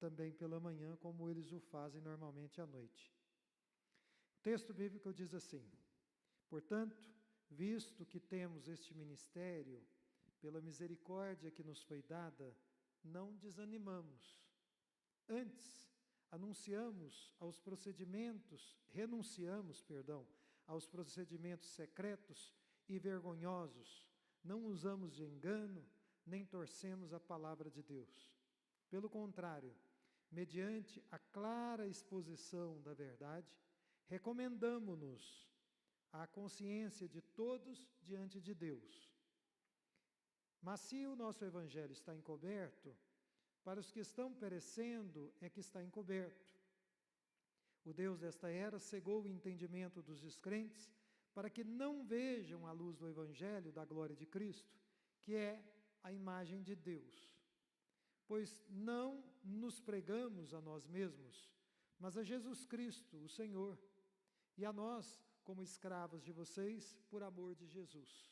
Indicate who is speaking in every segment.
Speaker 1: também pela manhã, como eles o fazem normalmente à noite. O texto bíblico diz assim: portanto, visto que temos este ministério, pela misericórdia que nos foi dada, não desanimamos. Antes, renunciamos aos procedimentos secretos e vergonhosos, não usamos de engano, nem torcemos a palavra de Deus. Pelo contrário, mediante a clara exposição da verdade, recomendamo-nos à consciência de todos diante de Deus. Mas se o nosso evangelho está encoberto, para os que estão perecendo é que está encoberto. O Deus desta era cegou o entendimento dos descrentes para que não vejam a luz do evangelho da glória de Cristo, que é a imagem de Deus. Pois não nos pregamos a nós mesmos, mas a Jesus Cristo, o Senhor, e a nós como escravos de vocês por amor de Jesus.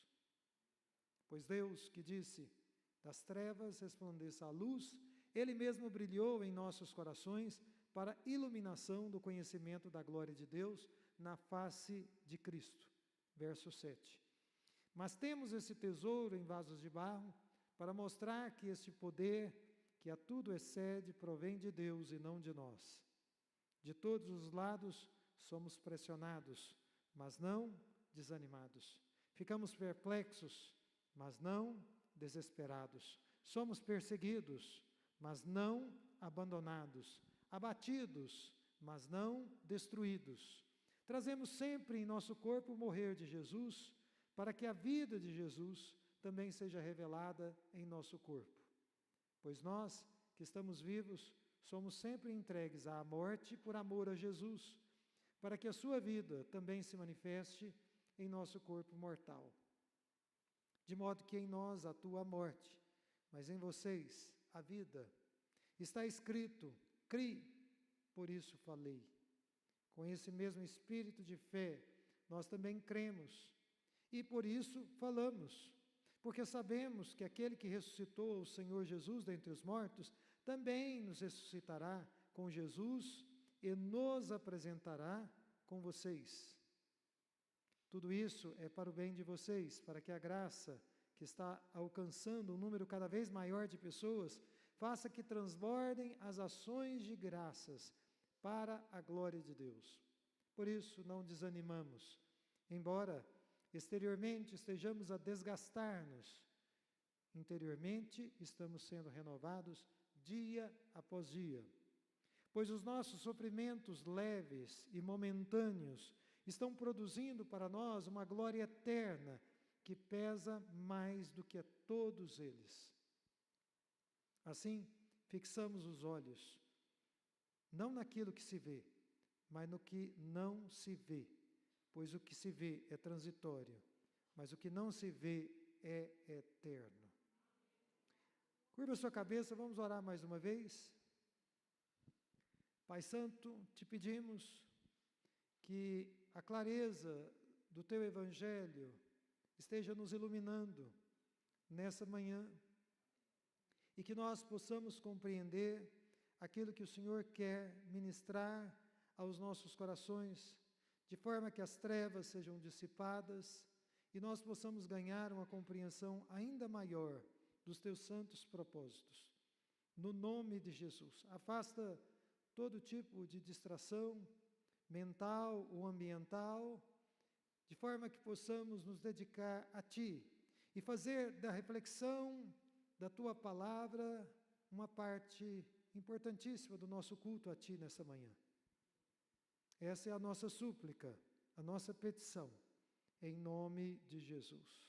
Speaker 1: Pois Deus, que disse, das trevas resplandeça a luz, Ele mesmo brilhou em nossos corações para a iluminação do conhecimento da glória de Deus na face de Cristo. Verso 7. Mas temos esse tesouro em vasos de barro para mostrar que este poder, que a tudo excede, provém de Deus e não de nós. De todos os lados somos pressionados, mas não desanimados. Ficamos perplexos, mas não desesperados. Somos perseguidos, mas não abandonados. Abatidos, mas não destruídos. Trazemos sempre em nosso corpo o morrer de Jesus, para que a vida de Jesus também seja revelada em nosso corpo. Pois nós, que estamos vivos, somos sempre entregues à morte por amor a Jesus, para que a sua vida também se manifeste em nosso corpo mortal. De modo que em nós atua a morte, mas em vocês a vida. Está escrito: crie, por isso falei. Com esse mesmo espírito de fé, nós também cremos, e por isso falamos, porque sabemos que aquele que ressuscitou o Senhor Jesus dentre os mortos, também nos ressuscitará com Jesus e nos apresentará com vocês. Tudo isso é para o bem de vocês, para que a graça que está alcançando um número cada vez maior de pessoas, faça que transbordem as ações de graças para a glória de Deus. Por isso não desanimamos, embora exteriormente estejamos a desgastar-nos, interiormente estamos sendo renovados dia após dia. Pois os nossos sofrimentos leves e momentâneos estão produzindo para nós uma glória eterna que pesa mais do que a todos eles. Assim, fixamos os olhos, não naquilo que se vê, mas no que não se vê, pois o que se vê é transitório, mas o que não se vê é eterno. Curva a sua cabeça, vamos orar mais uma vez. Pai Santo, te pedimos que a clareza do Teu Evangelho esteja nos iluminando nessa manhã e que nós possamos compreender aquilo que o Senhor quer ministrar aos nossos corações, de forma que as trevas sejam dissipadas e nós possamos ganhar uma compreensão ainda maior dos Teus santos propósitos. No nome de Jesus, afasta todo tipo de distração mental ou ambiental, de forma que possamos nos dedicar a Ti e fazer da reflexão da Tua palavra uma parte importantíssima do nosso culto a Ti nessa manhã. Essa é a nossa súplica, a nossa petição, em nome de Jesus.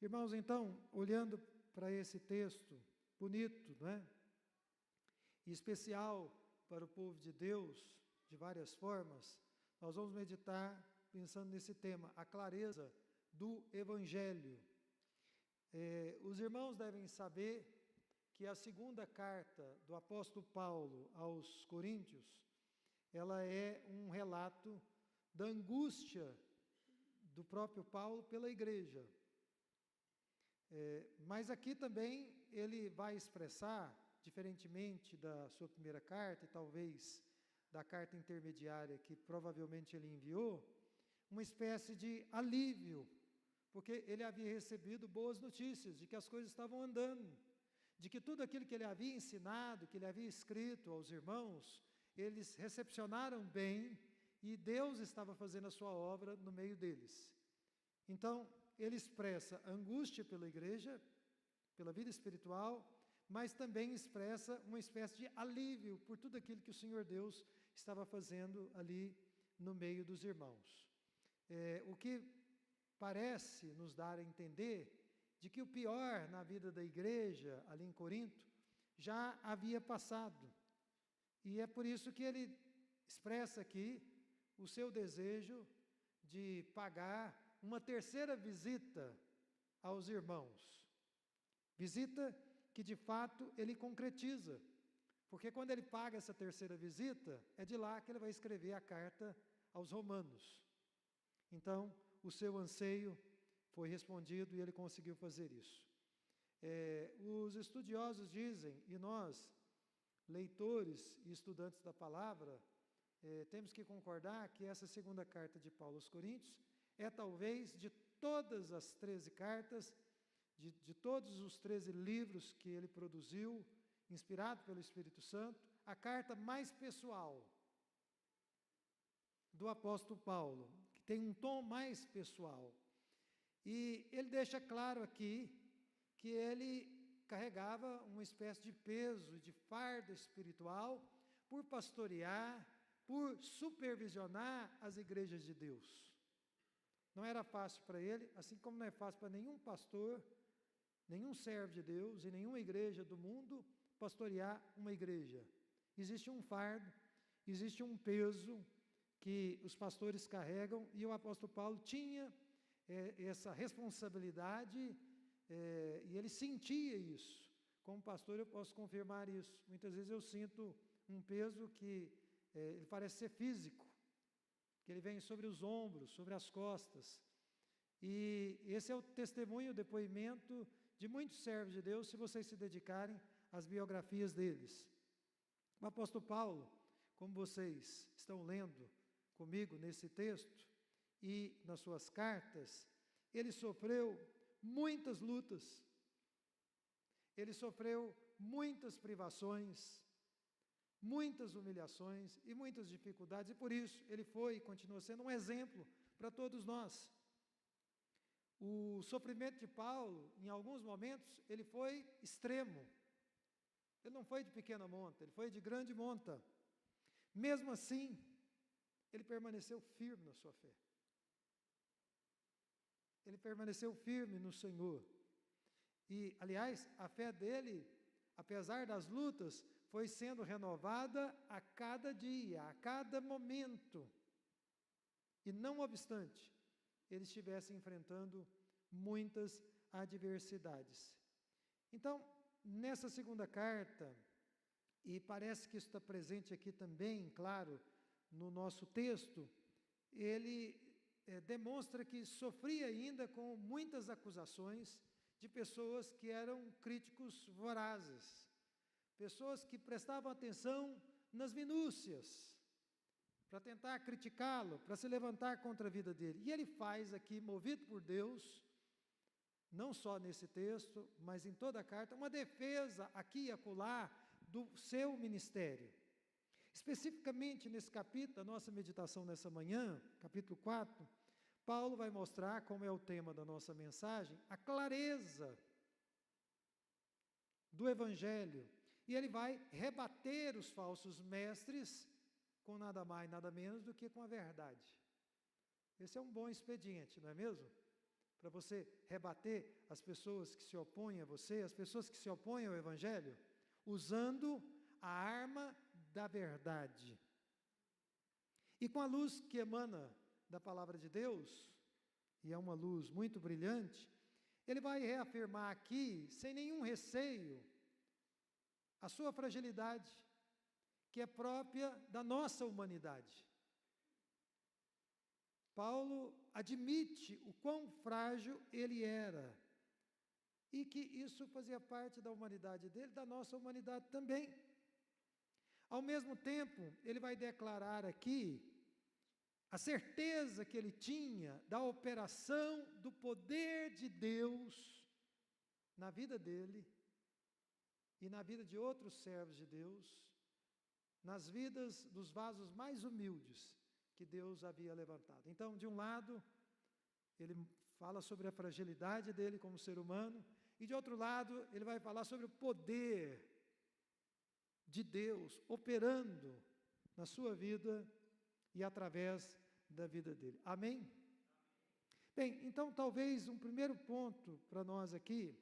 Speaker 1: Irmãos, então, olhando para esse texto bonito, não é? E especial para o povo de Deus, de várias formas, nós vamos meditar pensando nesse tema, a clareza do Evangelho. Os irmãos devem saber que a segunda carta do apóstolo Paulo aos Coríntios, ela é um relato da angústia do próprio Paulo pela igreja. Mas aqui também ele vai expressar diferentemente da sua primeira carta, e talvez da carta intermediária que provavelmente ele enviou, uma espécie de alívio, porque ele havia recebido boas notícias de que as coisas estavam andando, de que tudo aquilo que ele havia ensinado, que ele havia escrito aos irmãos, eles recepcionaram bem e Deus estava fazendo a sua obra no meio deles. Então, ele expressa angústia pela igreja, pela vida espiritual, mas também expressa uma espécie de alívio por tudo aquilo que o Senhor Deus estava fazendo ali no meio dos irmãos. O que parece nos dar a entender de que o pior na vida da igreja ali em Corinto já havia passado. E é por isso que ele expressa aqui o seu desejo de pagar uma terceira visita aos irmãos. Visita que de fato ele concretiza, porque quando ele paga essa terceira visita, é de lá que ele vai escrever a carta aos romanos. Então, o seu anseio foi respondido e ele conseguiu fazer isso. Os estudiosos dizem, e nós, leitores e estudantes da palavra, temos que concordar que essa segunda carta de Paulo aos Coríntios é talvez de todas as 13 cartas, de todos os 13 livros que ele produziu, inspirado pelo Espírito Santo, a carta mais pessoal do apóstolo Paulo, que tem um tom mais pessoal. E ele deixa claro aqui que ele carregava uma espécie de peso, de fardo espiritual, por pastorear, por supervisionar as igrejas de Deus. Não era fácil para ele, assim como não é fácil para nenhum pastor, nenhum servo de Deus e nenhuma igreja do mundo pastorear uma igreja. Existe um fardo, existe um peso que os pastores carregam, e o apóstolo Paulo tinha essa responsabilidade, e ele sentia isso. Como pastor eu posso confirmar isso. Muitas vezes eu sinto um peso que ele parece ser físico, que ele vem sobre os ombros, sobre as costas. E esse é o testemunho, o depoimento de muitos servos de Deus, se vocês se dedicarem às biografias deles. O apóstolo Paulo, como vocês estão lendo comigo nesse texto e nas suas cartas, ele sofreu muitas lutas, ele sofreu muitas privações, muitas humilhações e muitas dificuldades, e por isso ele foi e continua sendo um exemplo para todos nós. O sofrimento de Paulo, em alguns momentos, ele foi extremo. Ele não foi de pequena monta, ele foi de grande monta. Mesmo assim, ele permaneceu firme na sua fé. Ele permaneceu firme no Senhor. E, aliás, a fé dele, apesar das lutas, foi sendo renovada a cada dia, a cada momento. E não obstante, ele estivesse enfrentando muitas adversidades. Então, nessa segunda carta, e parece que isso está presente aqui também, claro, no nosso texto, ele demonstra que sofria ainda com muitas acusações de pessoas que eram críticos vorazes, pessoas que prestavam atenção nas minúcias, para tentar criticá-lo, para se levantar contra a vida dele. E ele faz aqui, movido por Deus, não só nesse texto, mas em toda a carta, uma defesa aqui e acolá do seu ministério. Especificamente nesse capítulo, a nossa meditação nessa manhã, capítulo 4, Paulo vai mostrar, como é o tema da nossa mensagem, a clareza do Evangelho. E ele vai rebater os falsos mestres com nada mais, nada menos do que com a verdade. Esse é um bom expediente, não é mesmo? Para você rebater as pessoas que se opõem a você, as pessoas que se opõem ao Evangelho, usando a arma da verdade. E com a luz que emana da palavra de Deus, e é uma luz muito brilhante, ele vai reafirmar aqui, sem nenhum receio, a sua fragilidade, que é própria da nossa humanidade. Paulo admite o quão frágil ele era. e que isso fazia parte da humanidade dele, da nossa humanidade também. Ao mesmo tempo, ele vai declarar aqui a certeza que ele tinha da operação do poder de Deus na vida dele e na vida de outros servos de Deus, nas vidas dos vasos mais humildes que Deus havia levantado. Então, de um lado, ele fala sobre a fragilidade dele como ser humano, e de outro lado, ele vai falar sobre o poder de Deus operando na sua vida e através da vida dele. Amém? Bem, então talvez um primeiro ponto para nós aqui,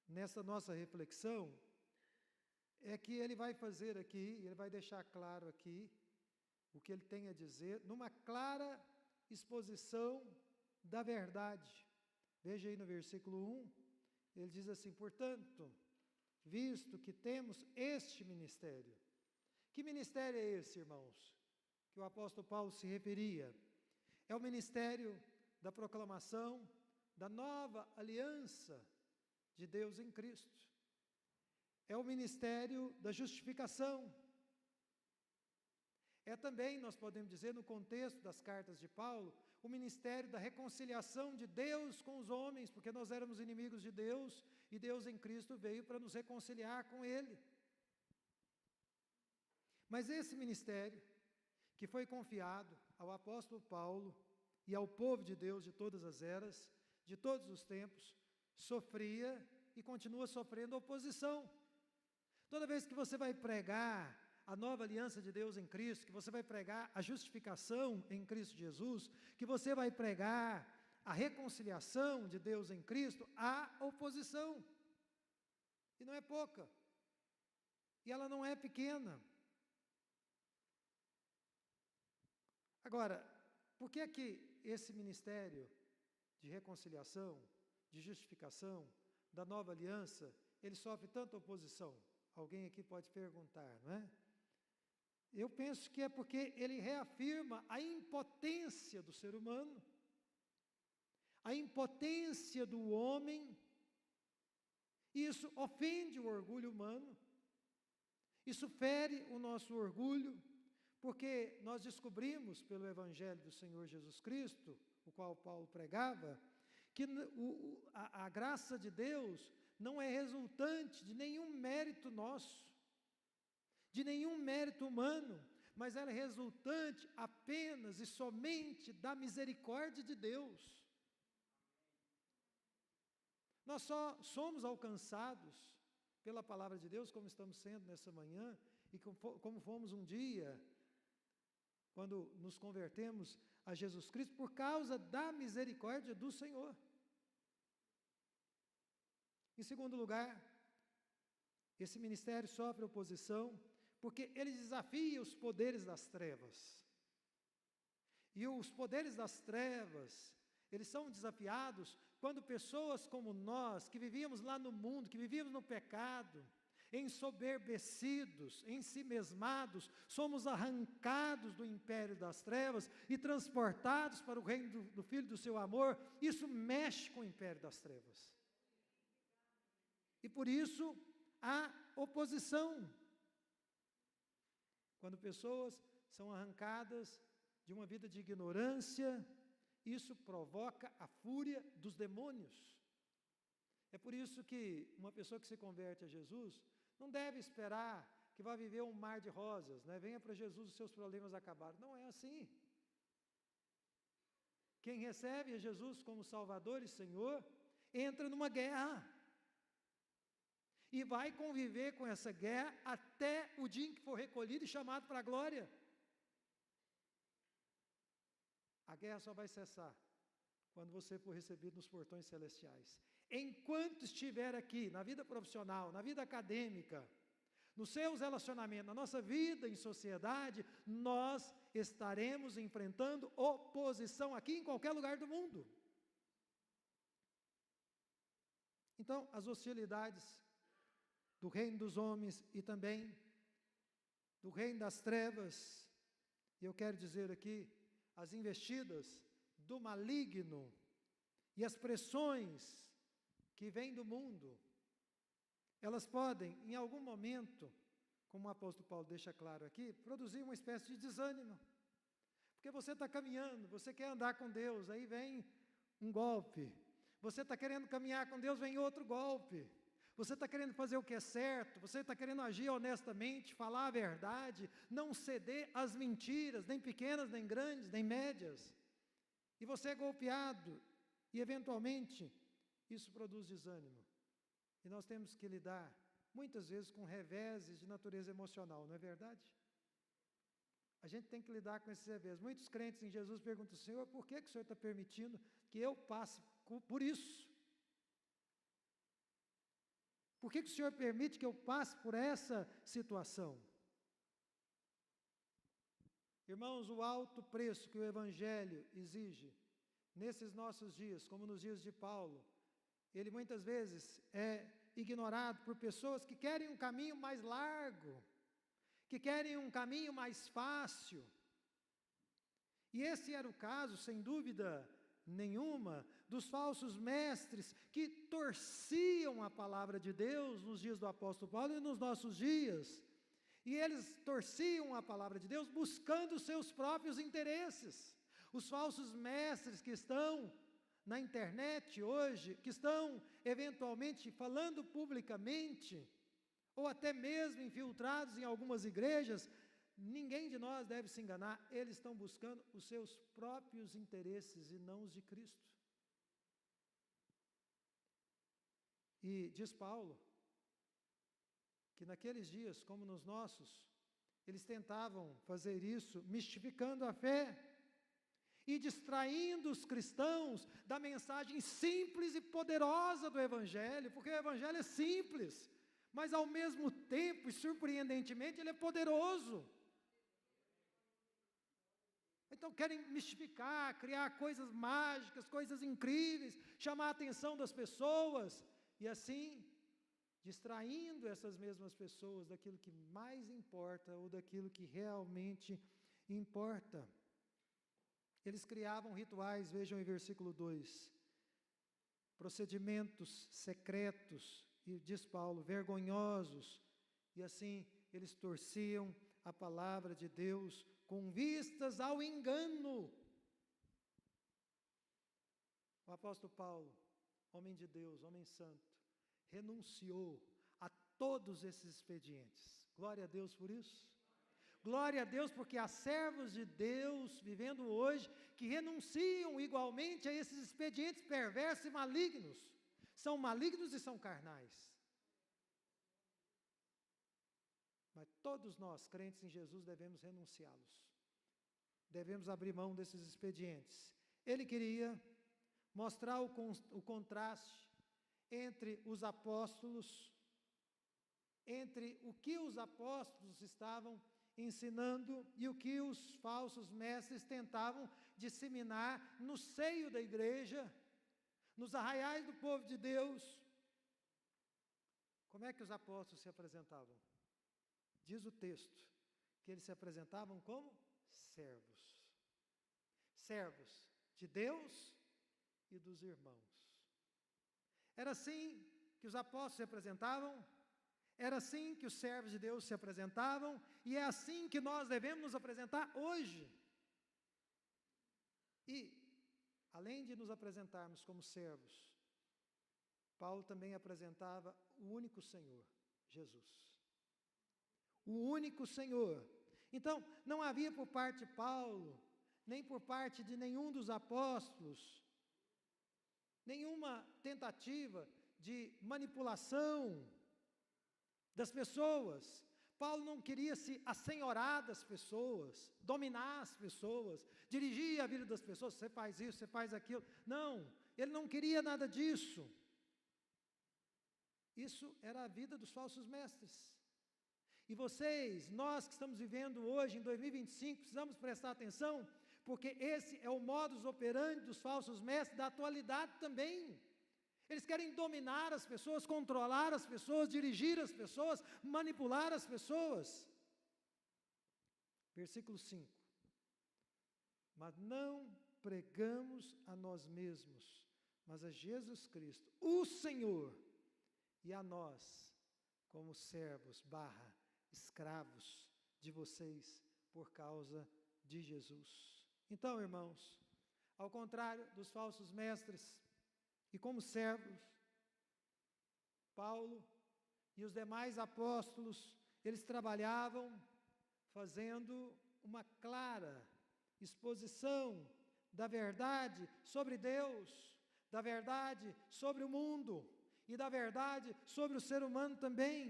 Speaker 1: nessa nossa reflexão, é que ele vai fazer aqui, ele vai deixar claro aqui, o que ele tem a dizer, numa clara exposição da verdade. Veja aí no versículo 1, ele diz assim: portanto, visto que temos este ministério. Que ministério é esse, irmãos? Que o apóstolo Paulo se referia? É o ministério da proclamação da nova aliança de Deus em Cristo. É o ministério da justificação. É também, nós podemos dizer, no contexto das cartas de Paulo, o ministério da reconciliação de Deus com os homens, porque nós éramos inimigos de Deus, e Deus em Cristo veio para nos reconciliar com Ele. Mas esse ministério, que foi confiado ao apóstolo Paulo e ao povo de Deus de todas as eras, de todos os tempos, sofria e continua sofrendo oposição. Toda vez que você vai pregar a nova aliança de Deus em Cristo, que você vai pregar a justificação em Cristo Jesus, que você vai pregar a reconciliação de Deus em Cristo, há oposição. E não é pouca. E ela não é pequena. Agora, por que é que esse ministério de reconciliação, de justificação, da nova aliança, ele sofre tanta oposição? Alguém aqui pode perguntar, não é? Eu penso que é porque ele reafirma a impotência do ser humano, a impotência do homem. Isso ofende o orgulho humano, isso fere o nosso orgulho, porque nós descobrimos pelo Evangelho do Senhor Jesus Cristo, o qual Paulo pregava, que a graça de Deus não é resultante de nenhum mérito nosso, de nenhum mérito humano, mas ela é resultante apenas e somente da misericórdia de Deus. Nós só somos alcançados pela palavra de Deus, como estamos sendo nessa manhã, e como fomos um dia, quando nos convertemos a Jesus Cristo, por causa da misericórdia do Senhor. Em segundo lugar, esse ministério sofre oposição, porque ele desafia os poderes das trevas. E os poderes das trevas, eles são desafiados quando pessoas como nós, que vivíamos lá no mundo, que vivíamos no pecado, ensoberbecidos, ensimesmados, somos arrancados do império das trevas e transportados para o reino do Filho do seu amor. Isso mexe com o império das trevas. E por isso há oposição. Quando pessoas são arrancadas de uma vida de ignorância, isso provoca a fúria dos demônios. É por isso que uma pessoa que se converte a Jesus não deve esperar que vá viver um mar de rosas, né? Venha para Jesus, os seus problemas acabaram. Não é assim. Quem recebe a Jesus como Salvador e Senhor, entra numa guerra. E vai conviver com essa guerra até o dia em que for recolhido e chamado para a glória. A guerra só vai cessar quando você for recebido nos portões celestiais. Enquanto estiver aqui, na vida profissional, na vida acadêmica, nos seus relacionamentos, na nossa vida em sociedade, nós estaremos enfrentando oposição aqui em qualquer lugar do mundo. Então, as hostilidades do reino dos homens e também do reino das trevas, e eu quero dizer aqui, as investidas do maligno e as pressões que vêm do mundo, elas podem, em algum momento, como o apóstolo Paulo deixa claro aqui, produzir uma espécie de desânimo. Porque você está caminhando, você quer andar com Deus, aí vem um golpe. Você está querendo caminhar com Deus, vem outro golpe. Você está querendo fazer o que é certo, você está querendo agir honestamente, falar a verdade, não ceder às mentiras, nem pequenas, nem grandes, nem médias. E você é golpeado, e eventualmente isso produz desânimo. E nós temos que lidar, muitas vezes, com reveses de natureza emocional, não é verdade? A gente tem que lidar com esses reveses. Muitos crentes em Jesus perguntam, Senhor, por que o Senhor está permitindo que eu passe por isso? Por que o Senhor permite que eu passe por essa situação? Irmãos, o alto preço que o Evangelho exige, nesses nossos dias, como nos dias de Paulo, ele muitas vezes é ignorado por pessoas que querem um caminho mais largo, que querem um caminho mais fácil. E esse era o caso, sem dúvida nenhuma, dos falsos mestres que torciam a palavra de Deus nos dias do apóstolo Paulo e nos nossos dias. E eles torciam a palavra de Deus buscando os seus próprios interesses. Os falsos mestres que estão na internet hoje, que estão eventualmente falando publicamente, ou até mesmo infiltrados em algumas igrejas, ninguém de nós deve se enganar, eles estão buscando os seus próprios interesses e não os de Cristo. E diz Paulo, que naqueles dias, como nos nossos, eles tentavam fazer isso, mistificando a fé, e distraindo os cristãos da mensagem simples e poderosa do Evangelho, porque o Evangelho é simples, mas ao mesmo tempo, e surpreendentemente, ele é poderoso. Então querem mistificar, criar coisas mágicas, coisas incríveis, chamar a atenção das pessoas, e assim, distraindo essas mesmas pessoas daquilo que mais importa, ou daquilo que realmente importa. Eles criavam rituais, vejam em versículo 2, procedimentos secretos, e diz Paulo, vergonhosos, e assim eles torciam a palavra de Deus com vistas ao engano. O apóstolo Paulo, homem de Deus, homem santo, renunciou a todos esses expedientes. Glória a Deus por isso. Glória a Deus, porque há servos de Deus vivendo hoje que renunciam igualmente a esses expedientes perversos e malignos. São malignos e são carnais. Mas todos nós, crentes em Jesus, devemos renunciá-los. Devemos abrir mão desses expedientes. Ele queria mostrar o contraste entre os apóstolos, entre o que os apóstolos estavam ensinando e o que os falsos mestres tentavam disseminar no seio da igreja, nos arraiais do povo de Deus. Como é que os apóstolos se apresentavam? Diz o texto, que eles se apresentavam como servos. Servos de Deus e dos irmãos. Era assim que os apóstolos se apresentavam, era assim que os servos de Deus se apresentavam, e é assim que nós devemos nos apresentar hoje. E, além de nos apresentarmos como servos, Paulo também apresentava o único Senhor, Jesus. O único Senhor. Então, não havia por parte de Paulo, nem por parte de nenhum dos apóstolos, nenhuma tentativa de manipulação das pessoas. Paulo não queria se assenhorar das pessoas, dominar as pessoas, dirigir a vida das pessoas, você faz isso, você faz aquilo. Não, ele não queria nada disso. Isso era a vida dos falsos mestres. E vocês, nós que estamos vivendo hoje, em 2025, precisamos prestar atenção, porque esse é o modus operandi dos falsos mestres da atualidade também. Eles querem dominar as pessoas, controlar as pessoas, dirigir as pessoas, manipular as pessoas. Versículo 5. Mas não pregamos a nós mesmos, mas a Jesus Cristo, o Senhor, e a nós, como servos / escravos de vocês, por causa de Jesus. Então, irmãos, ao contrário dos falsos mestres, e como servos, Paulo e os demais apóstolos, eles trabalhavam fazendo uma clara exposição da verdade sobre Deus, da verdade sobre o mundo e da verdade sobre o ser humano também.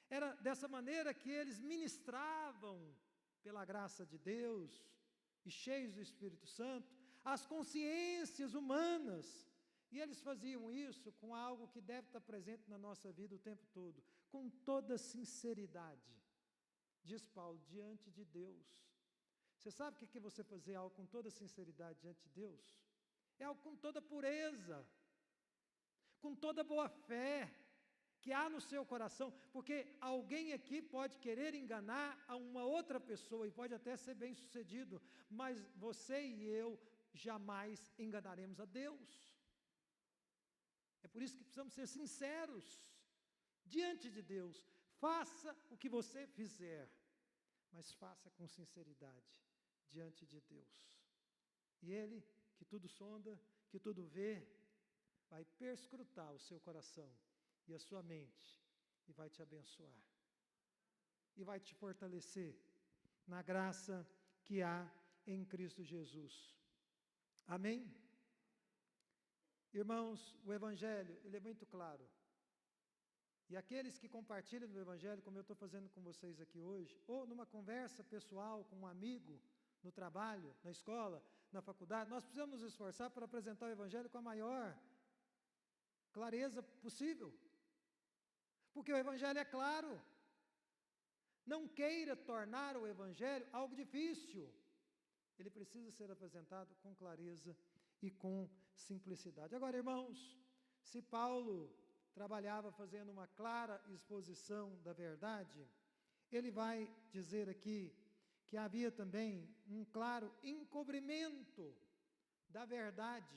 Speaker 1: Era dessa maneira que eles ministravam, pela graça de Deus e cheios do Espírito Santo, as consciências humanas. E eles faziam isso com algo que deve estar presente na nossa vida o tempo todo, com toda sinceridade, diz Paulo, diante de Deus. Você sabe o que é você fazer algo com toda sinceridade diante de Deus? É algo com toda pureza, com toda boa fé que há no seu coração, porque alguém aqui pode querer enganar a uma outra pessoa e pode até ser bem sucedido, mas você e eu jamais enganaremos a Deus. É por isso que precisamos ser sinceros diante de Deus. Faça o que você fizer, mas faça com sinceridade diante de Deus. E Ele, que tudo sonda, que tudo vê, vai perscrutar o seu coração e a sua mente, e vai te abençoar, e vai te fortalecer na graça que há em Cristo Jesus. Amém? Irmãos, o Evangelho, ele é muito claro. E aqueles que compartilham do Evangelho, como eu estou fazendo com vocês aqui hoje, ou numa conversa pessoal com um amigo, no trabalho, na escola, na faculdade, nós precisamos nos esforçar para apresentar o Evangelho com a maior clareza possível. Porque o Evangelho é claro. Não queira tornar o Evangelho algo difícil. Ele precisa ser apresentado com clareza e com simplicidade. Agora, irmãos, se Paulo trabalhava fazendo uma clara exposição da verdade, ele vai dizer aqui que havia também um claro encobrimento da verdade.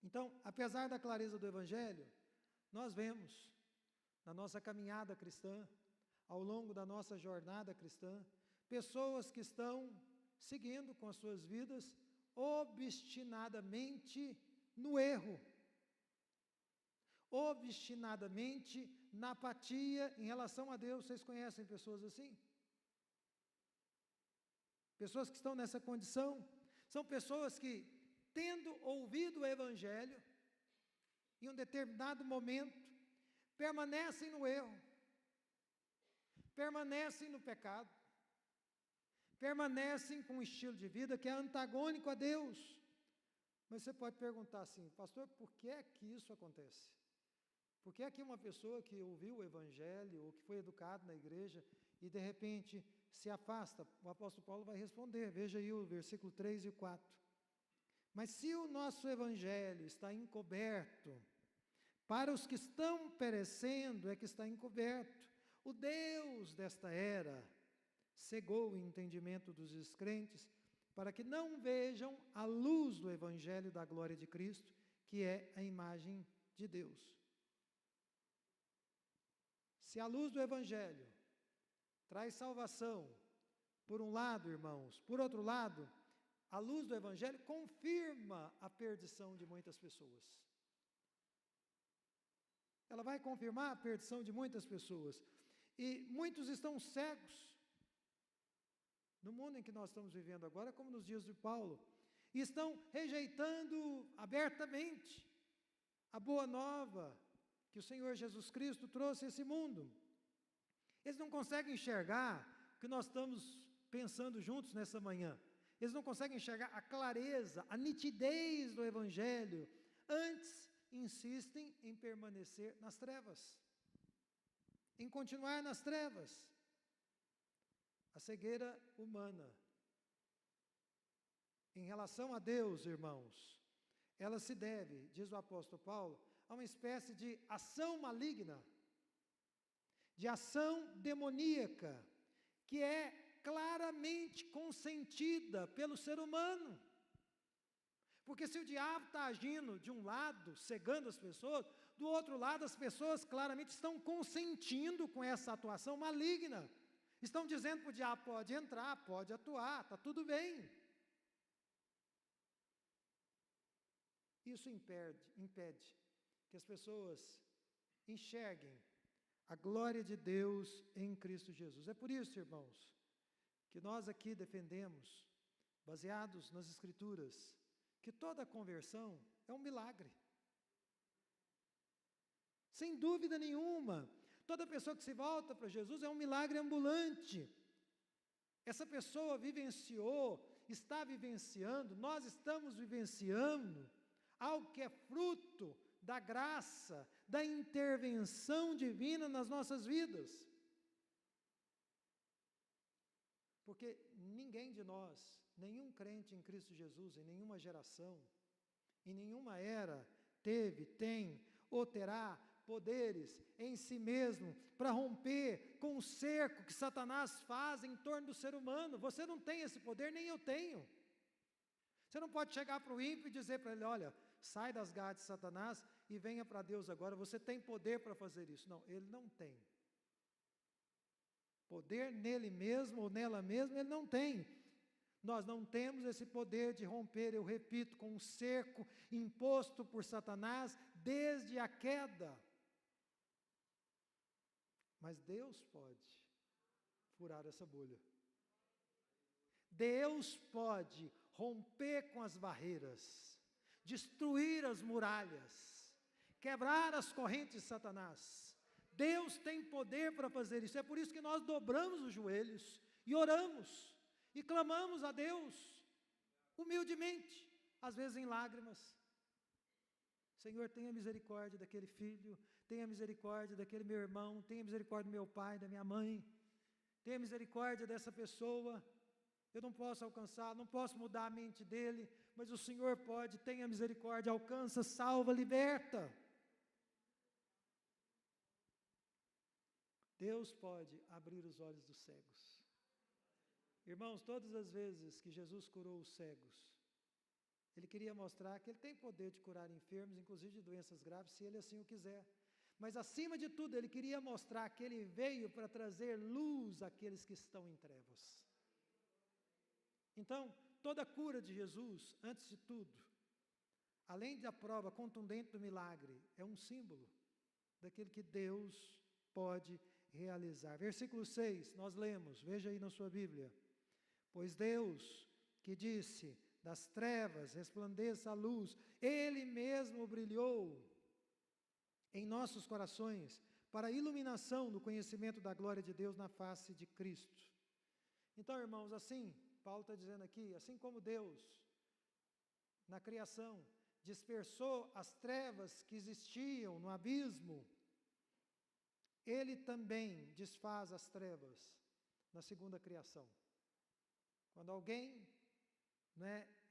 Speaker 1: Então, apesar da clareza do Evangelho, nós vemos na nossa caminhada cristã, ao longo da nossa jornada cristã, pessoas que estão seguindo com as suas vidas obstinadamente no erro, obstinadamente na apatia em relação a Deus. Vocês conhecem pessoas assim? Pessoas que estão nessa condição, são pessoas que, tendo ouvido o Evangelho, em um determinado momento, permanecem no erro, permanecem no pecado, permanecem com um estilo de vida que é antagônico a Deus. Mas você pode perguntar assim, pastor, por que é que isso acontece? Por que é que uma pessoa que ouviu o Evangelho, ou que foi educado na igreja, e de repente se afasta? O apóstolo Paulo vai responder, veja aí o versículo 3 e 4. Mas se o nosso Evangelho está encoberto, para os que estão perecendo é que está encoberto. O Deus desta era cegou o entendimento dos descrentes, para que não vejam a luz do Evangelho da glória de Cristo, que é a imagem de Deus. Se a luz do Evangelho traz salvação, por um lado, irmãos, por outro lado, a luz do Evangelho confirma a perdição de muitas pessoas. Ela vai confirmar a perdição de muitas pessoas. E muitos estão cegos no mundo em que nós estamos vivendo agora, como nos dias de Paulo, e estão rejeitando abertamente a boa nova que o Senhor Jesus Cristo trouxe a esse mundo. Eles não conseguem enxergar o que nós estamos pensando juntos nessa manhã. Eles não conseguem enxergar a clareza, a nitidez do Evangelho. Antes, insistem em permanecer nas trevas, em continuar nas trevas. A cegueira humana, em relação a Deus, irmãos, ela se deve, diz o apóstolo Paulo, a uma espécie de ação maligna, de ação demoníaca, que é claramente consentida pelo ser humano. Porque se o diabo está agindo de um lado, cegando as pessoas, do outro lado as pessoas claramente estão consentindo com essa atuação maligna. Estão dizendo que o diabo pode entrar, pode atuar, está tudo bem. Isso impede que as pessoas enxerguem a glória de Deus em Cristo Jesus. É por isso, irmãos, que nós aqui defendemos, baseados nas Escrituras, que toda conversão é um milagre. Sem dúvida nenhuma, toda pessoa que se volta para Jesus é um milagre ambulante. Essa pessoa vivenciou, está vivenciando, nós estamos vivenciando algo que é fruto da graça, da intervenção divina nas nossas vidas. Porque ninguém de nós, nenhum crente em Cristo Jesus, em nenhuma geração, em nenhuma era, teve, tem ou terá poderes em si mesmo para romper com o cerco que Satanás faz em torno do ser humano. Você não tem esse poder, nem eu tenho. Você não pode chegar para o ímpio e dizer para ele: olha, sai das garras de Satanás e venha para Deus agora, você tem poder para fazer isso. Não, ele não tem. Poder nele mesmo ou nela mesma, ele não tem. Nós não temos esse poder de romper, eu repito, com um cerco imposto por Satanás desde a queda. Mas Deus pode furar essa bolha. Deus pode romper com as barreiras, destruir as muralhas, quebrar as correntes de Satanás. Deus tem poder para fazer isso. É por isso que nós dobramos os joelhos e oramos e clamamos a Deus humildemente, às vezes em lágrimas. Senhor, tenha misericórdia daquele filho, tenha misericórdia daquele meu irmão, tenha misericórdia do meu pai, da minha mãe, tenha misericórdia dessa pessoa. Eu não posso alcançar, não posso mudar a mente dele, mas o Senhor pode. Tenha misericórdia, alcança, salva, liberta. Deus pode abrir os olhos dos cegos. Irmãos, todas as vezes que Jesus curou os cegos, Ele queria mostrar que Ele tem poder de curar enfermos, inclusive de doenças graves, se Ele assim o quiser. Mas acima de tudo, Ele queria mostrar que Ele veio para trazer luz àqueles que estão em trevas. Então, toda cura de Jesus, antes de tudo, além da prova contundente do milagre, é um símbolo daquilo que Deus pode realizar. Versículo 6, nós lemos, veja aí na sua Bíblia. Pois Deus, que disse, das trevas resplandeça a luz, Ele mesmo brilhou em nossos corações para a iluminação do conhecimento da glória de Deus na face de Cristo. Então, irmãos, assim, Paulo está dizendo aqui, assim como Deus, na criação, dispersou as trevas que existiam no abismo, Ele também desfaz as trevas na segunda criação. Quando alguém,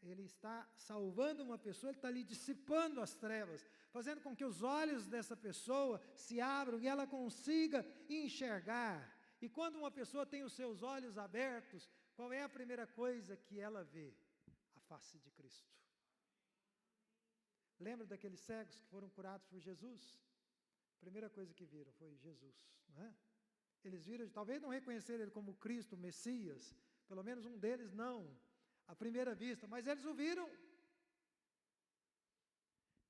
Speaker 1: ele está salvando uma pessoa, ele está ali dissipando as trevas, fazendo com que os olhos dessa pessoa se abram e ela consiga enxergar. E quando uma pessoa tem os seus olhos abertos, qual é a primeira coisa que ela vê? A face de Cristo. Lembra daqueles cegos que foram curados por Jesus? A primeira coisa que viram foi Jesus, não é? Eles viram, talvez não reconheceram Ele como Cristo, Messias, pelo menos um deles não, à primeira vista, mas eles o viram.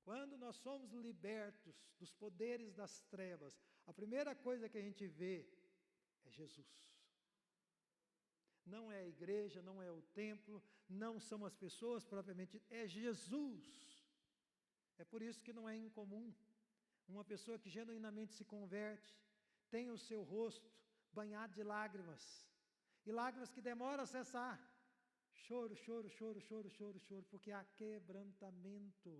Speaker 1: Quando nós somos libertos dos poderes das trevas, a primeira coisa que a gente vê é Jesus. Não é a igreja, não é o templo, não são as pessoas propriamente, é Jesus. É por isso que não é incomum uma pessoa que genuinamente se converte, tem o seu rosto banhado de lágrimas, e lágrimas que demoram a cessar. Choro, choro, choro, choro, choro, choro, porque há quebrantamento,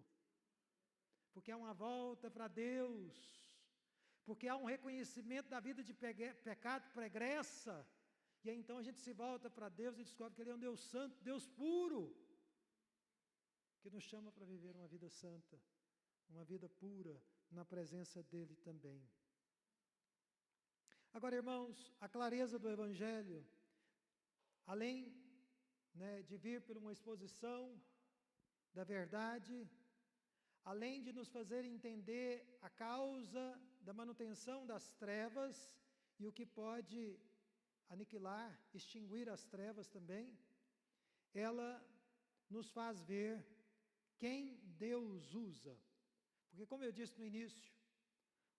Speaker 1: porque há uma volta para Deus, porque há um reconhecimento da vida de pecado pregressa, e aí então a gente se volta para Deus e descobre que Ele é um Deus santo, Deus puro, que nos chama para viver uma vida santa, uma vida pura, na presença dEle também. Agora, irmãos, a clareza do Evangelho, além de vir por uma exposição da verdade, além de nos fazer entender a causa da manutenção das trevas e o que pode aniquilar, extinguir as trevas também, ela nos faz ver quem Deus usa. Porque, como eu disse no início,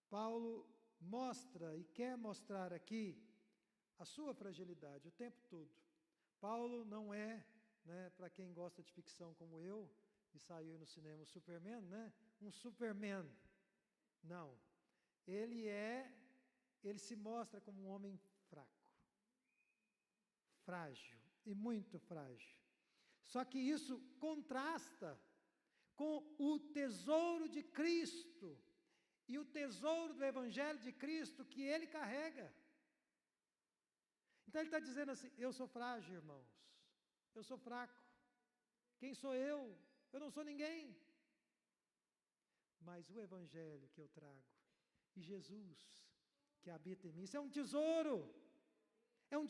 Speaker 1: Paulo mostra e quer mostrar aqui a sua fragilidade o tempo todo. Paulo não é, para quem gosta de ficção como eu, e saiu no cinema o Superman, um Superman. Não. Ele se mostra como um homem fraco, frágil e muito frágil. Só que isso contrasta com o tesouro de Cristo e o tesouro do Evangelho de Cristo que ele carrega. Então ele está dizendo assim: eu sou frágil, irmãos, eu sou fraco. Quem sou eu? Eu não sou ninguém. Mas o Evangelho que eu trago e Jesus que habita em mim, isso é um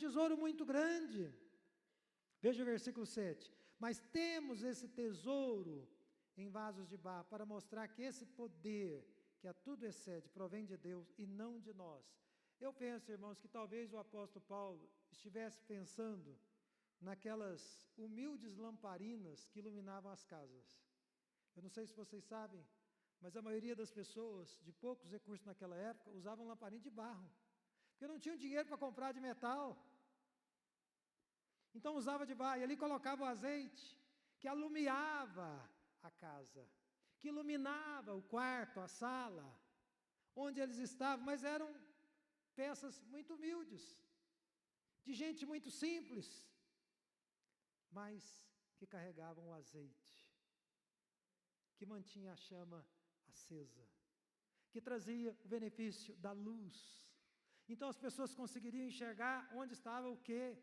Speaker 1: tesouro muito grande. Veja o versículo 7. Mas temos esse tesouro em vasos de barro para mostrar que esse poder que a tudo excede provém de Deus e não de nós. Eu penso, irmãos, que talvez o apóstolo Paulo estivesse pensando naquelas humildes lamparinas que iluminavam as casas. Eu não sei se vocês sabem, mas a maioria das pessoas de poucos recursos naquela época usavam lamparina de barro, porque não tinham dinheiro para comprar de metal. Então usava de barro, e ali colocava o azeite, que alumiava a casa, que iluminava o quarto, a sala, onde eles estavam, mas eram peças muito humildes, de gente muito simples, mas que carregavam o azeite, que mantinha a chama acesa, que trazia o benefício da luz. Então as pessoas conseguiriam enxergar onde estava o quê?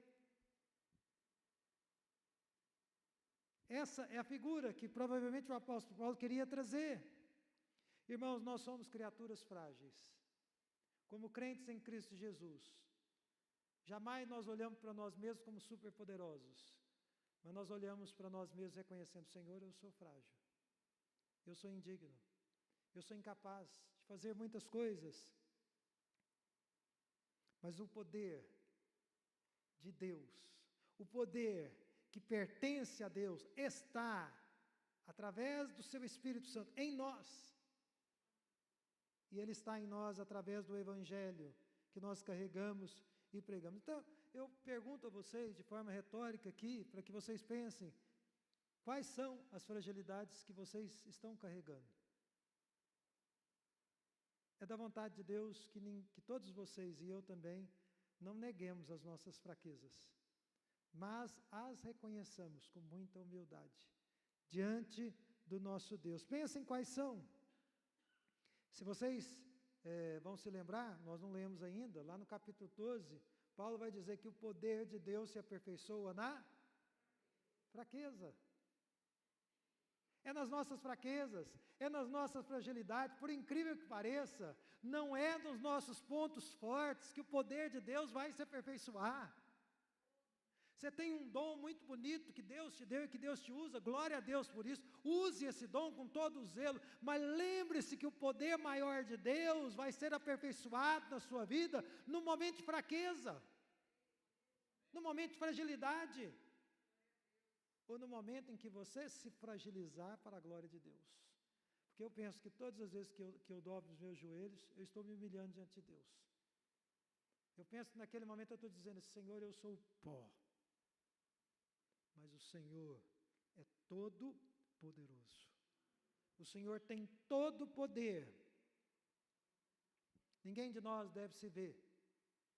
Speaker 1: Essa é a figura que provavelmente o apóstolo Paulo queria trazer. Irmãos, nós somos criaturas frágeis. Como crentes em Cristo Jesus, jamais nós olhamos para nós mesmos como superpoderosos, mas nós olhamos para nós mesmos reconhecendo: Senhor, eu sou frágil, eu sou indigno, eu sou incapaz de fazer muitas coisas. Mas o poder de Deus, o poder que pertence a Deus, está, através do seu Espírito Santo, em nós. E ele está em nós através do Evangelho que nós carregamos e pregamos. Então, eu pergunto a vocês, de forma retórica aqui, para que vocês pensem: quais são as fragilidades que vocês estão carregando? É da vontade de Deus que todos vocês e eu também não neguemos as nossas fraquezas, mas as reconheçamos com muita humildade diante do nosso Deus. Pensem quais são. Se vocês vão se lembrar, nós não lemos ainda, lá no capítulo 12, Paulo vai dizer que o poder de Deus se aperfeiçoa na fraqueza. É nas nossas fraquezas, é nas nossas fragilidades, por incrível que pareça, não é nos nossos pontos fortes que o poder de Deus vai se aperfeiçoar. Você tem um dom muito bonito que Deus te deu e que Deus te usa, glória a Deus por isso, use esse dom com todo o zelo, mas lembre-se que o poder maior de Deus vai ser aperfeiçoado na sua vida no momento de fraqueza, no momento de fragilidade, ou no momento em que você se fragilizar para a glória de Deus. Porque eu penso que todas as vezes que eu dobro os meus joelhos, eu estou me humilhando diante de Deus. Eu penso que naquele momento eu estou dizendo: Senhor, eu sou pó, mas o Senhor é todo poderoso. O Senhor tem todo o poder. Ninguém de nós deve se ver,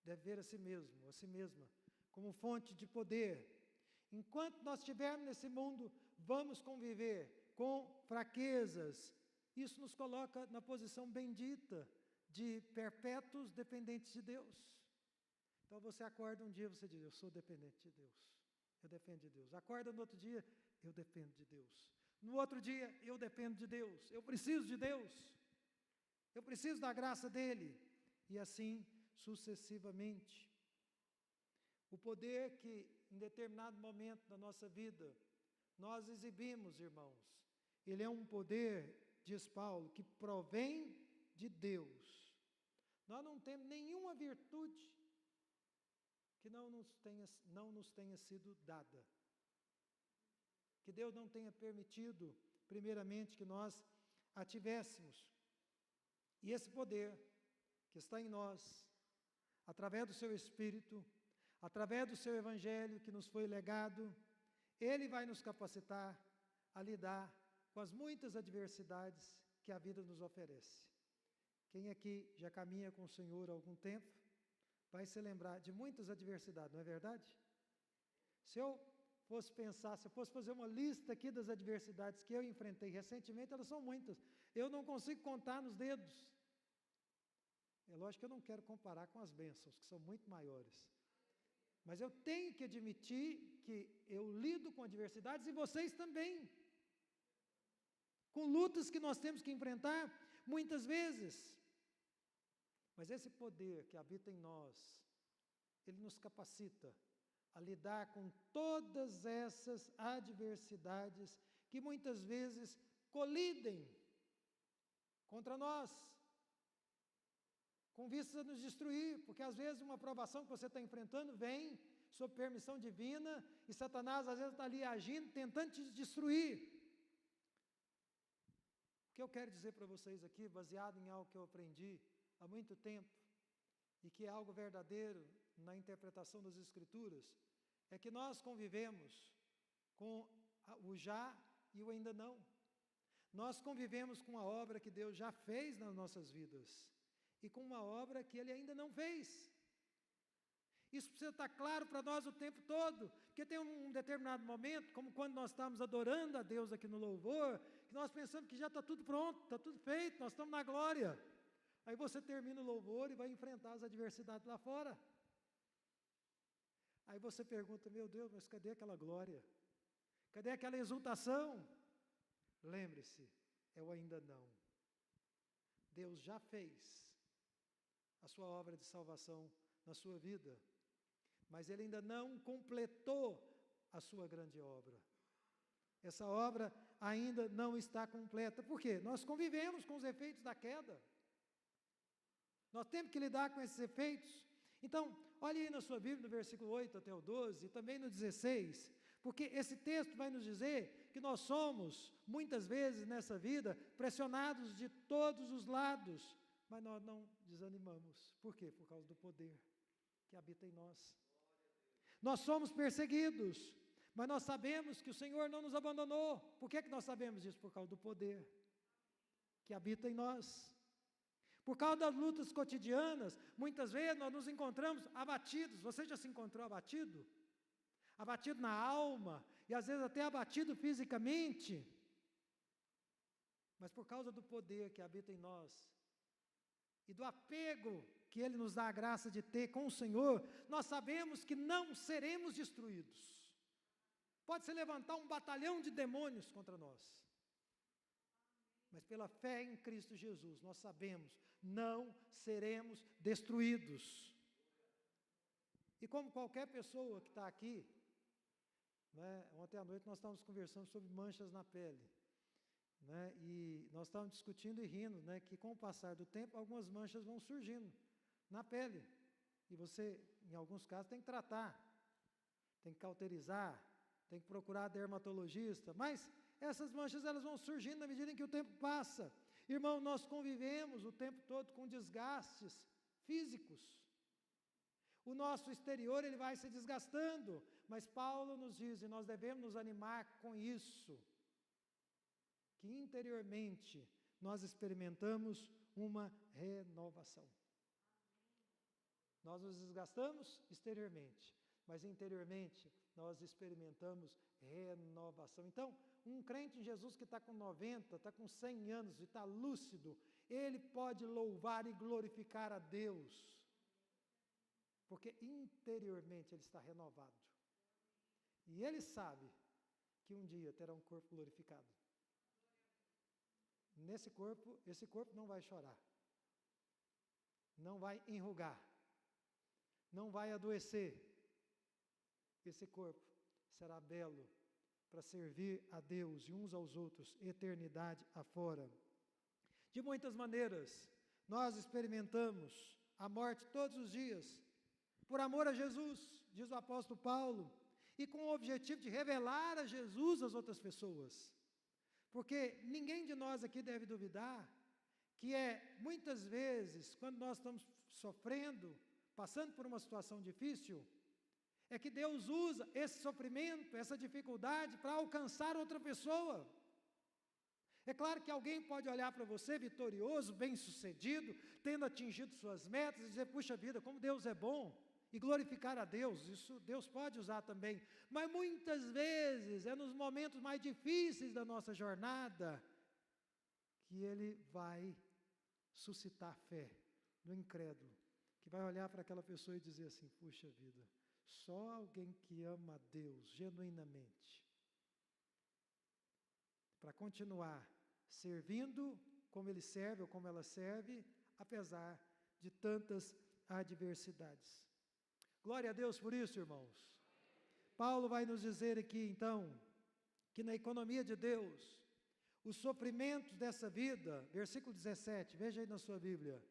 Speaker 1: deve ver a si mesmo, a si mesma, como fonte de poder. Enquanto nós estivermos nesse mundo, vamos conviver com fraquezas. Isso nos coloca na posição bendita de perpétuos dependentes de Deus. Então você acorda um dia e você diz: eu sou dependente de Deus, eu dependo de Deus. Acorda no outro dia: eu dependo de Deus. No outro dia: eu dependo de Deus, eu preciso de Deus, eu preciso da graça dEle. E assim sucessivamente. O poder que em determinado momento da nossa vida nós exibimos, irmãos, ele é um poder, diz Paulo, que provém de Deus. Nós não temos nenhuma virtude que não nos tenha sido dada. Que Deus não tenha permitido, primeiramente, que nós a tivéssemos. E esse poder que está em nós, através do seu Espírito, através do seu Evangelho que nos foi legado, ele vai nos capacitar a lidar com as muitas adversidades que a vida nos oferece. Quem aqui já caminha com o Senhor há algum tempo, vai se lembrar de muitas adversidades, não é verdade? Se eu fosse pensar, se eu fosse fazer uma lista aqui das adversidades que eu enfrentei recentemente, elas são muitas. Eu não consigo contar nos dedos. É lógico que eu não quero comparar com as bênçãos, que são muito maiores. Mas eu tenho que admitir que eu lido com adversidades e vocês também. Com lutas que nós temos que enfrentar muitas vezes. Mas esse poder que habita em nós, ele nos capacita a lidar com todas essas adversidades que muitas vezes colidem contra nós, com vistas a nos destruir, porque às vezes uma provação que você está enfrentando vem sob permissão divina e Satanás às vezes está ali agindo, tentando te destruir. O que eu quero dizer para vocês aqui, baseado em algo que eu aprendi há muito tempo, e que é algo verdadeiro na interpretação das Escrituras, é que nós convivemos com o já e o ainda não. Nós convivemos com a obra que Deus já fez nas nossas vidas, e com uma obra que Ele ainda não fez. Isso precisa estar claro para nós o tempo todo, porque tem um determinado momento, como quando nós estamos adorando a Deus aqui no louvor, que nós pensamos que já está tudo pronto, está tudo feito, nós estamos na glória. Aí você termina o louvor e vai enfrentar as adversidades lá fora. Aí você pergunta, meu Deus, mas cadê aquela glória? Cadê aquela exultação? Lembre-se, é o ainda não. Deus já fez a sua obra de salvação na sua vida, mas Ele ainda não completou a sua grande obra. Essa obra ainda não está completa. Por quê? Nós convivemos com os efeitos da queda. Nós temos que lidar com esses efeitos. Então, olhe aí na sua Bíblia, no versículo 8 até o 12, e também no 16, porque esse texto vai nos dizer que nós somos, muitas vezes nessa vida, pressionados de todos os lados, mas nós não desanimamos. Por quê? Por causa do poder que habita em nós. Nós somos perseguidos, mas nós sabemos que o Senhor não nos abandonou. Por que nós sabemos disso? Por causa do poder que habita em nós. Por causa das lutas cotidianas, muitas vezes nós nos encontramos abatidos. Você já se encontrou abatido? Abatido na alma, e às vezes até abatido fisicamente. Mas por causa do poder que habita em nós, e do apego que Ele nos dá a graça de ter com o Senhor, nós sabemos que não seremos destruídos. Pode se levantar um batalhão de demônios contra nós. Mas pela fé em Cristo Jesus, nós sabemos, não seremos destruídos. E como qualquer pessoa que está aqui, né, ontem à noite nós estávamos conversando sobre manchas na pele, né, e nós estávamos discutindo e rindo, né, que com o passar do tempo, algumas manchas vão surgindo na pele. E você, em alguns casos, tem que tratar, tem que cauterizar, tem que procurar dermatologista, mas essas manchas elas vão surgindo na medida em que o tempo passa. Irmão, nós convivemos o tempo todo com desgastes físicos. O nosso exterior ele vai se desgastando, mas Paulo nos diz, e nós devemos nos animar com isso, que interiormente nós experimentamos uma renovação. Nós nos desgastamos exteriormente, mas interiormente nós experimentamos renovação. Então, um crente em Jesus que está com 90, está com 100 anos e está lúcido, ele pode louvar e glorificar a Deus, porque interiormente ele está renovado. E ele sabe que um dia terá um corpo glorificado. Nesse corpo, esse corpo não vai chorar, não vai enrugar, não vai adoecer. Esse corpo será belo para servir a Deus e uns aos outros, eternidade afora. De muitas maneiras, nós experimentamos a morte todos os dias, por amor a Jesus, diz o apóstolo Paulo, e com o objetivo de revelar a Jesus às outras pessoas. Porque ninguém de nós aqui deve duvidar que muitas vezes, quando nós estamos sofrendo, passando por uma situação difícil, é que Deus usa esse sofrimento, essa dificuldade para alcançar outra pessoa. É claro que alguém pode olhar para você vitorioso, bem-sucedido, tendo atingido suas metas e dizer, puxa vida, como Deus é bom, e glorificar a Deus, isso Deus pode usar também. Mas muitas vezes é nos momentos mais difíceis da nossa jornada que Ele vai suscitar fé no incrédulo, que vai olhar para aquela pessoa e dizer assim, puxa vida, só alguém que ama a Deus genuinamente, para continuar servindo como ele serve ou como ela serve, apesar de tantas adversidades. Glória a Deus por isso, irmãos. Paulo vai nos dizer aqui, então, que na economia de Deus, os sofrimentos dessa vida, versículo 17, veja aí na sua Bíblia,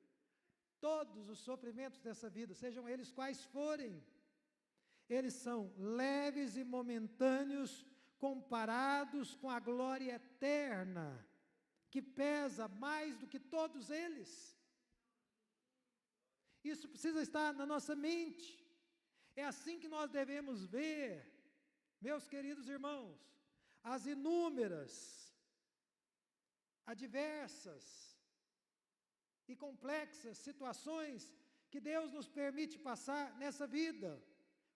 Speaker 1: todos os sofrimentos dessa vida, sejam eles quais forem, eles são leves e momentâneos comparados com a glória eterna, que pesa mais do que todos eles. Isso precisa estar na nossa mente. É assim que nós devemos ver, meus queridos irmãos, as inúmeras, adversas e complexas situações que Deus nos permite passar nessa vida,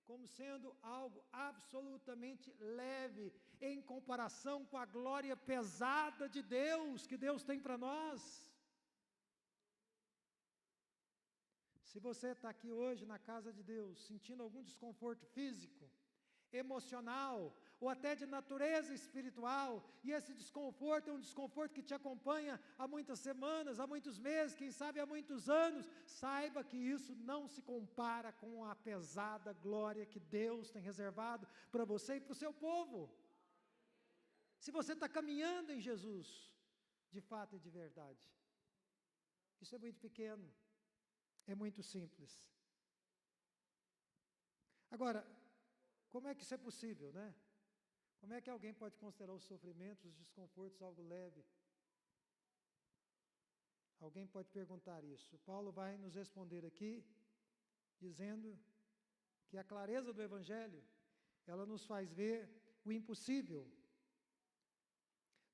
Speaker 1: como sendo algo absolutamente leve em comparação com a glória pesada de Deus, que Deus tem para nós. Se você está aqui hoje na casa de Deus, sentindo algum desconforto físico, emocional, ou até de natureza espiritual, e esse desconforto é um desconforto que te acompanha há muitas semanas, há muitos meses, quem sabe há muitos anos, saiba que isso não se compara com a pesada glória que Deus tem reservado para você e para o seu povo. Se você está caminhando em Jesus, de fato e de verdade, isso é muito pequeno, é muito simples. Agora, como é que isso é possível, né? Como é que alguém pode considerar os sofrimentos, os desconfortos algo leve? Alguém pode perguntar isso. Paulo vai nos responder aqui, dizendo que a clareza do Evangelho, ela nos faz ver o impossível.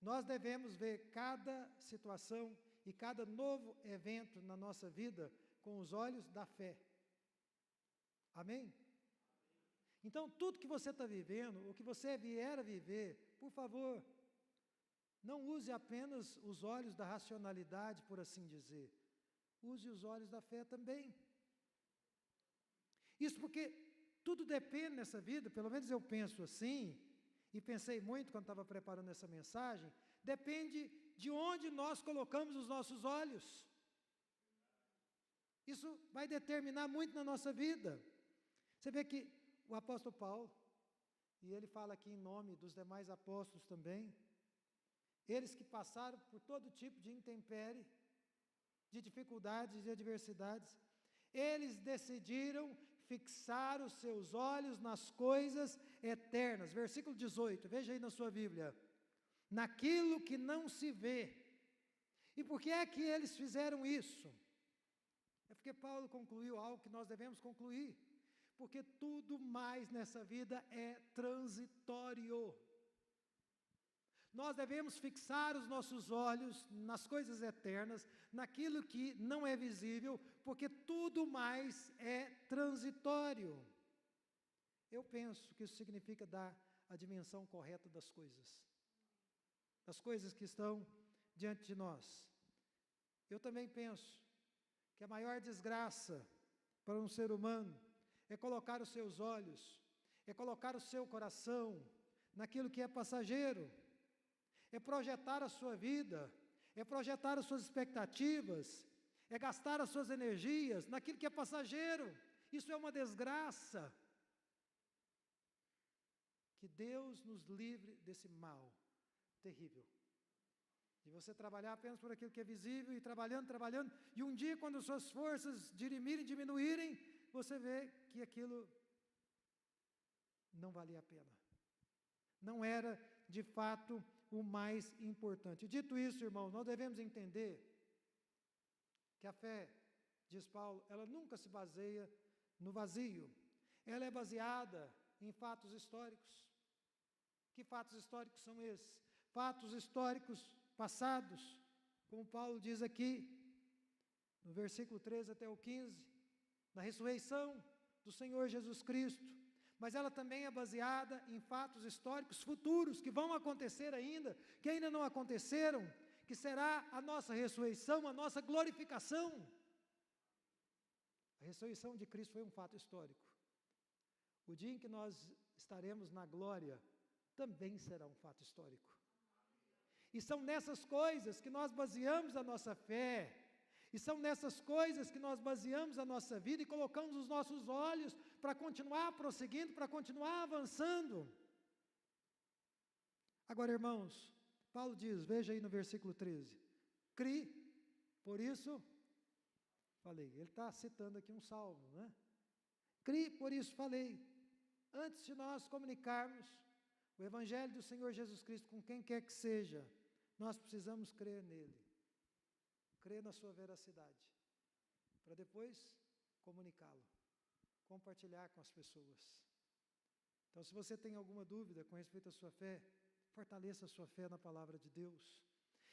Speaker 1: Nós devemos ver cada situação e cada novo evento na nossa vida com os olhos da fé. Amém? Então, tudo que você está vivendo, o que você vier a viver, por favor, não use apenas os olhos da racionalidade, por assim dizer. Use os olhos da fé também. Isso porque tudo depende nessa vida, pelo menos eu penso assim, e pensei muito quando estava preparando essa mensagem, depende de onde nós colocamos os nossos olhos. Isso vai determinar muito na nossa vida. Você vê que o apóstolo Paulo, e ele fala aqui em nome dos demais apóstolos também, eles que passaram por todo tipo de intempérie, de dificuldades e de adversidades, eles decidiram fixar os seus olhos nas coisas eternas. Versículo 18, veja aí na sua Bíblia. Naquilo que não se vê. E por que é que eles fizeram isso? É porque Paulo concluiu algo que nós devemos concluir. Porque tudo mais nessa vida é transitório. Nós devemos fixar os nossos olhos nas coisas eternas, naquilo que não é visível, porque tudo mais é transitório. Eu penso que isso significa dar a dimensão correta das coisas que estão diante de nós. Eu também penso que a maior desgraça para um ser humano é colocar os seus olhos, é colocar o seu coração naquilo que é passageiro, é projetar a sua vida, é projetar as suas expectativas, é gastar as suas energias naquilo que é passageiro. Isso é uma desgraça Que Deus nos livre desse mal terrível. De você trabalhar apenas por aquilo que é visível e trabalhando, e um dia, quando suas forças dirimirem, diminuírem, você vê que aquilo não valia a pena. Não era, de fato, o mais importante. Dito isso, irmãos, nós devemos entender que a fé, diz Paulo, ela nunca se baseia no vazio. Ela é baseada em fatos históricos. Que fatos históricos são esses? Fatos históricos passados, como Paulo diz aqui, no versículo 13 até o 15, na ressurreição do Senhor Jesus Cristo. Mas ela também é baseada em fatos históricos futuros, que vão acontecer ainda, que ainda não aconteceram, que será a nossa ressurreição, a nossa glorificação. A ressurreição de Cristo foi um fato histórico. O dia em que nós estaremos na glória também será um fato histórico. E são nessas coisas que nós baseamos a nossa fé, e são nessas coisas que nós baseamos a nossa vida e colocamos os nossos olhos para continuar prosseguindo, para continuar avançando. Agora, irmãos, Paulo diz, veja aí no versículo 13, cri, por isso, falei, ele está citando aqui um salmo, né? Cri, por isso falei, antes de nós comunicarmos o Evangelho do Senhor Jesus Cristo com quem quer que seja, nós precisamos crer nele, crer na sua veracidade, para depois comunicá-lo, compartilhar com as pessoas. Então, se você tem alguma dúvida com respeito à sua fé, fortaleça a sua fé na palavra de Deus.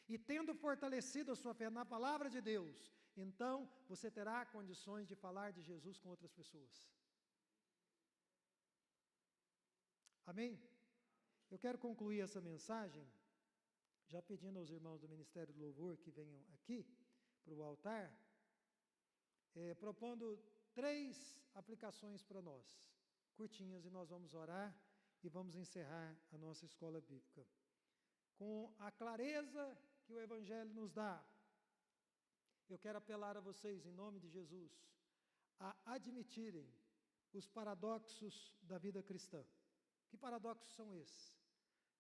Speaker 1: E tendo fortalecido a sua fé na palavra de Deus, então você terá condições de falar de Jesus com outras pessoas. Amém? Eu quero concluir essa mensagem, já pedindo aos irmãos do Ministério do Louvor que venham aqui para o altar, propondo 3 aplicações para nós, curtinhas, e nós vamos orar e vamos encerrar a nossa escola bíblica. Com a clareza que o Evangelho nos dá, eu quero apelar a vocês, em nome de Jesus, a admitirem os paradoxos da vida cristã. Que paradoxos são esses?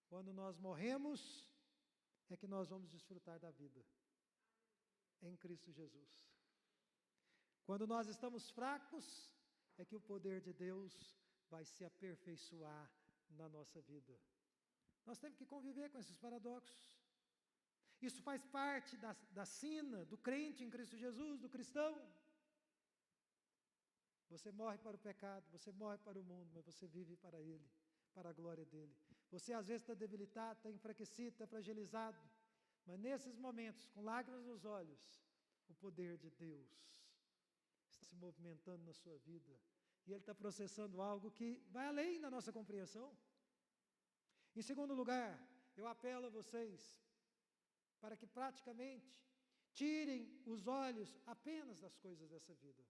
Speaker 1: Quando nós morremos, é que nós vamos desfrutar da vida em Cristo Jesus. Quando nós estamos fracos, é que o poder de Deus vai se aperfeiçoar na nossa vida. Nós temos que conviver com esses paradoxos. Isso faz parte da sina do crente em Cristo Jesus, do cristão. Você morre para o pecado, você morre para o mundo, mas você vive para Ele, para a glória dEle. Você às vezes está debilitado, está enfraquecido, está fragilizado, mas nesses momentos, com lágrimas nos olhos, o poder de Deus está se movimentando na sua vida, e Ele está processando algo que vai além da nossa compreensão. Em segundo lugar, eu apelo a vocês, para que praticamente tirem os olhos apenas das coisas dessa vida.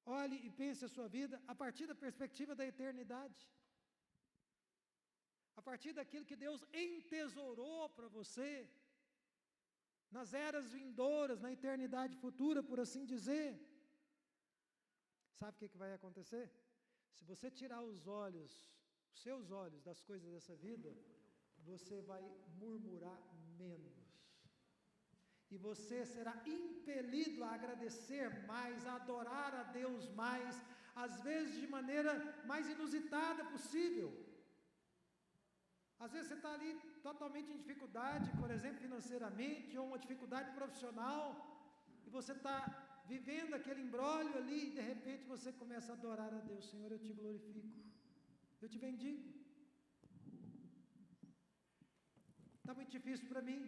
Speaker 1: Olhe e pense a sua vida a partir da perspectiva da eternidade. A partir daquilo que Deus entesourou para você, nas eras vindouras, na eternidade futura, por assim dizer. Sabe o que vai acontecer? Se você tirar os seus olhos das coisas dessa vida, você vai murmurar menos. E você será impelido a agradecer mais, a adorar a Deus mais, às vezes de maneira mais inusitada possível. Às vezes você está ali totalmente em dificuldade, por exemplo, financeiramente, ou uma dificuldade profissional, e você está vivendo aquele imbróglio ali, e de repente você começa a adorar a Deus. Senhor, eu te glorifico, eu te bendigo. Está muito difícil para mim,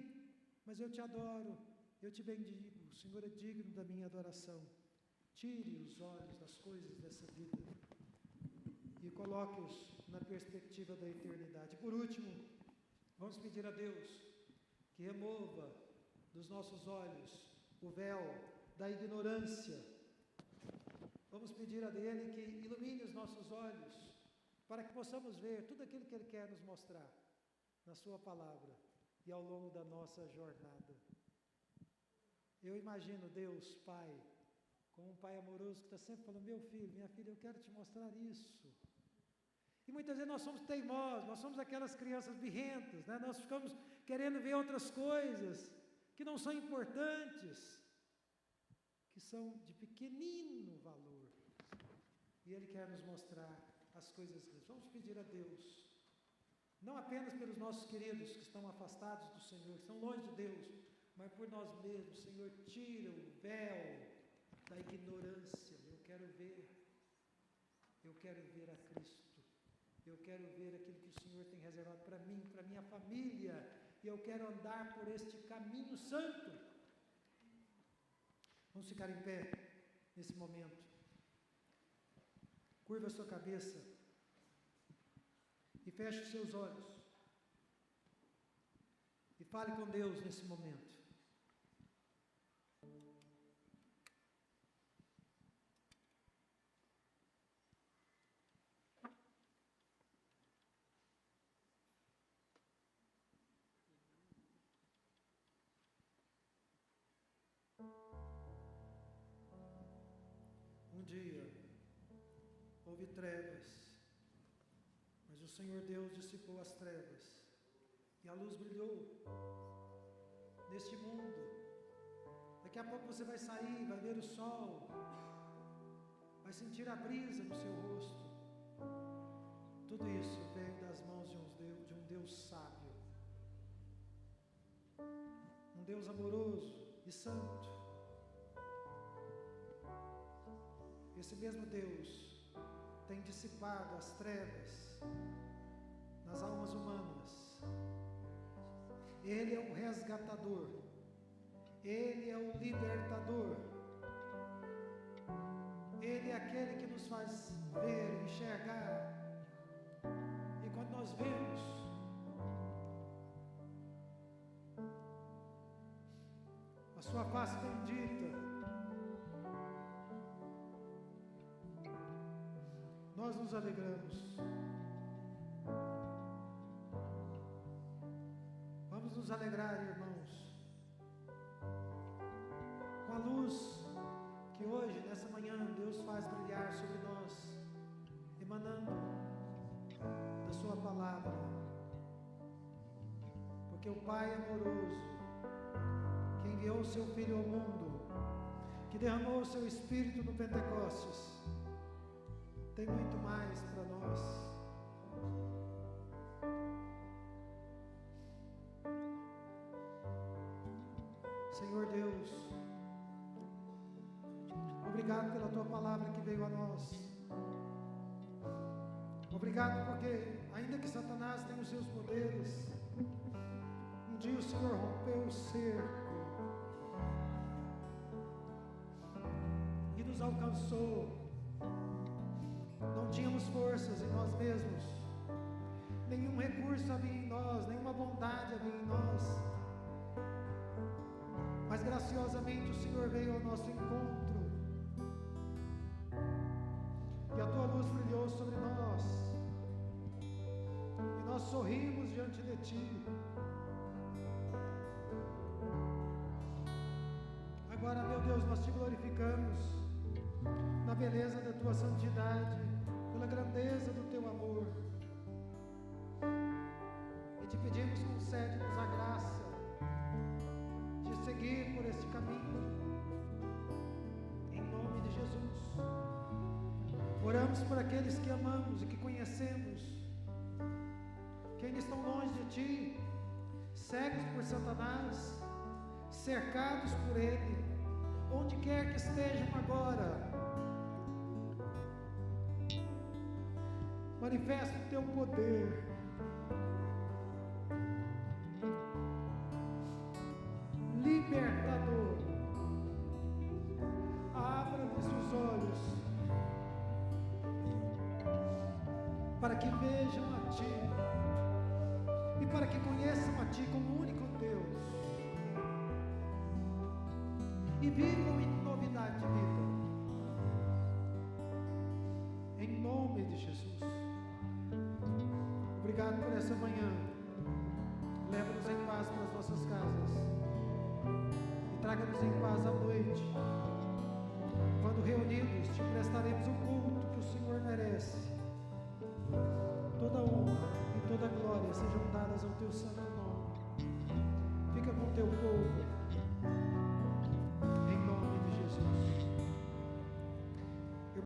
Speaker 1: mas eu te adoro, eu te bendigo. O Senhor é digno da minha adoração. Tire os olhos das coisas dessa vida e coloque-os na perspectiva da eternidade. Por último, vamos pedir a Deus que remova dos nossos olhos o véu da ignorância. Vamos pedir a Ele que ilumine os nossos olhos, para que possamos ver tudo aquilo que Ele quer nos mostrar na Sua palavra e ao longo da nossa jornada. Eu imagino Deus, Pai, como um Pai amoroso que está sempre falando: meu filho, minha filha, eu quero te mostrar isso. E muitas vezes nós somos teimosos, nós somos aquelas crianças birrentas, né? Nós ficamos querendo ver outras coisas que não são importantes, que são de pequenino valor. E Ele quer nos mostrar as coisas grandes. Vamos pedir a Deus, não apenas pelos nossos queridos que estão afastados do Senhor, que estão longe de Deus, mas por nós mesmos. Senhor, tira o véu da ignorância. Eu quero ver a Cristo. Eu quero ver aquilo que o Senhor tem reservado para mim, para minha família, e eu quero andar por este caminho santo. Vamos ficar em pé nesse momento. Curva a sua cabeça e feche os seus olhos e fale com Deus nesse momento. Um dia houve trevas, mas o Senhor Deus dissipou as trevas e a luz brilhou neste mundo. Daqui a pouco você vai sair, vai ver o sol, vai sentir a brisa no seu rosto. Tudo isso veio das mãos de um Deus sábio, um Deus amoroso e santo. Esse mesmo Deus tem dissipado as trevas nas almas humanas. Ele é o resgatador. Ele é o libertador. Ele é aquele que nos faz ver, enxergar. E quando nós vemos a sua face bendita, nós nos alegramos. Vamos nos alegrar, irmãos, com a luz que hoje, nessa manhã, Deus faz brilhar sobre nós, emanando da sua palavra. Porque o Pai amoroso, que enviou o seu Filho ao mundo, que derramou o seu Espírito no Pentecostes, tem muito mais para nós. Senhor Deus, obrigado pela Tua palavra que veio a nós. Obrigado porque, ainda que Satanás tenha os seus poderes, um dia o Senhor rompeu o cerco e nos alcançou. Não tínhamos forças em nós mesmos, nenhum recurso havia em nós, nenhuma bondade havia em nós, mas graciosamente o Senhor veio ao nosso encontro, e a Tua luz brilhou sobre nós, e nós sorrimos diante de Ti. Agora, meu Deus, nós Te glorificamos na beleza da Tua santidade, pela grandeza do Teu amor, e Te pedimos, concede-nos a graça de seguir por este caminho, em nome de Jesus. Oramos por aqueles que amamos e que conhecemos, que ainda estão longe de Ti, cegos por Satanás, cercados por ele, onde quer que estejam agora. Manifesta o Teu poder. Libertador. Abra-lhes os olhos para que vejam a Ti e para que conheçam a Ti como único Deus e vivam em novidade de vida. Em nome de Jesus. Obrigado por essa manhã. Leva-nos em paz para as nossas casas e traga-nos em paz à noite. Quando reunidos, Te prestaremos o culto que o Senhor merece. teu santo nome. Fica com teu povo.